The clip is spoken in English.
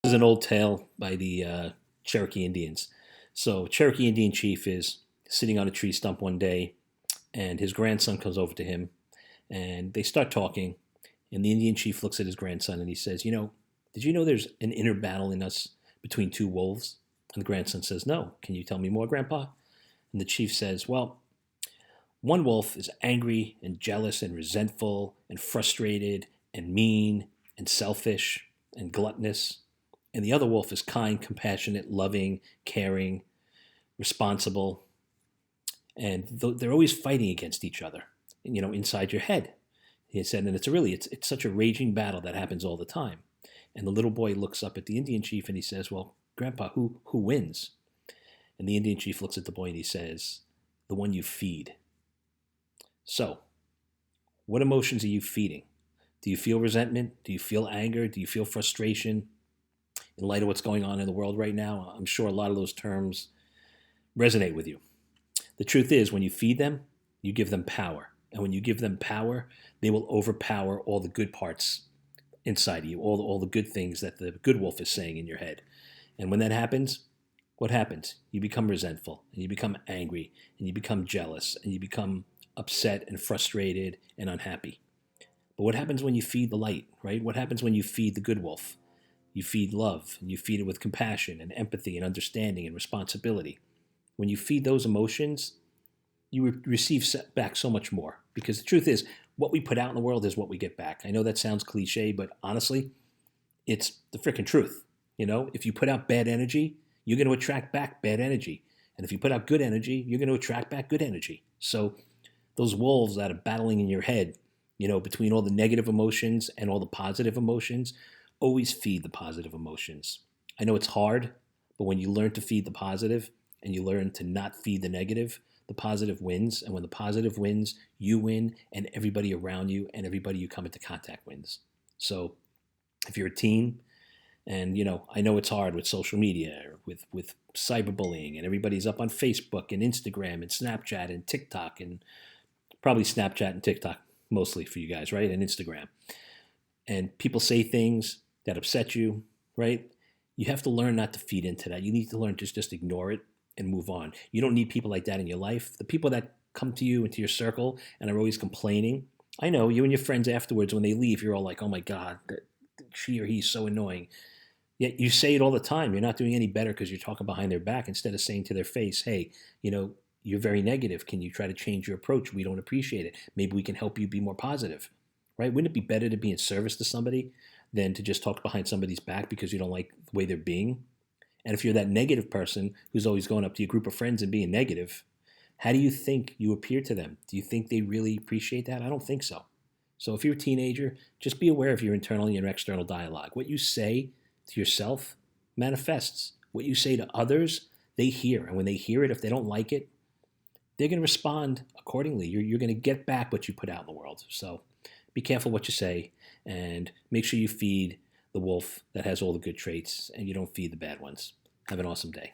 This is an old tale by the Cherokee Indians. So, Cherokee Indian chief is sitting on a tree stump one day, and his grandson comes over to him, and they start talking. And the Indian chief looks at his grandson and he says, did you know there's an inner battle in us between two wolves? And the grandson says, no. Can you tell me more, Grandpa? And the chief says, well, one wolf is angry and jealous and resentful and frustrated and mean and selfish and gluttonous. And the other wolf is kind, compassionate, loving, caring, responsible. And they're always fighting against each other, inside your head. He said, and it's such a raging battle that happens all the time. And the little boy looks up at the Indian chief and he says, well, Grandpa, who wins? And the Indian chief looks at the boy and he says, the one you feed. So, what emotions are you feeding? Do you feel resentment? Do you feel anger? Do you feel frustration? In light of what's going on in the world right now, I'm sure a lot of those terms resonate with you. The truth is, when you feed them, you give them power. And when you give them power, they will overpower all the good parts inside of you, all the good things that the good wolf is saying in your head. And when that happens, what happens? You become resentful, and you become angry, and you become jealous, and you become upset and frustrated and unhappy. But what happens when you feed the light, right? What happens when you feed the good wolf? You feed love, and you feed it with compassion and empathy and understanding and responsibility. When you feed those emotions, you receive back so much more. Because the truth is, what we put out in the world is what we get back. I know that sounds cliche, but honestly, it's the freaking truth. If you put out bad energy, you're going to attract back bad energy. And if you put out good energy, you're going to attract back good energy. So those wolves that are battling in your head, between all the negative emotions and all the positive emotions, always feed the positive emotions. I know it's hard, but when you learn to feed the positive and you learn to not feed the negative, the positive wins. And when the positive wins, you win, and everybody around you and everybody you come into contact wins. So if you're a teen, and I know it's hard with social media, or with cyberbullying, and everybody's up on Facebook and Instagram and Snapchat and TikTok, and probably Snapchat and TikTok mostly for you guys, right? And Instagram. And people say things that upset you, right? You have to learn not to feed into that. You need to learn to just ignore it and move on. You don't need people like that in your life. The people that come to you into your circle and are always complaining, I know you and your friends afterwards, when they leave, you're all like, oh my God, she or he's so annoying. Yet you say it all the time. You're not doing any better because you're talking behind their back instead of saying to their face, hey, you're very negative. Can you try to change your approach? We don't appreciate it. Maybe we can help you be more positive, right? Wouldn't it be better to be in service to somebody than to just talk behind somebody's back because you don't like the way they're being? And if you're that negative person who's always going up to your group of friends and being negative, how do you think you appear to them? Do you think they really appreciate that? I don't think so. So if you're a teenager, just be aware of your internal and your external dialogue. What you say to yourself manifests. What you say to others, they hear. And when they hear it, if they don't like it, they're going to respond accordingly. You're going to get back what you put out in the world. So be careful what you say, and make sure you feed the wolf that has all the good traits and you don't feed the bad ones. Have an awesome day.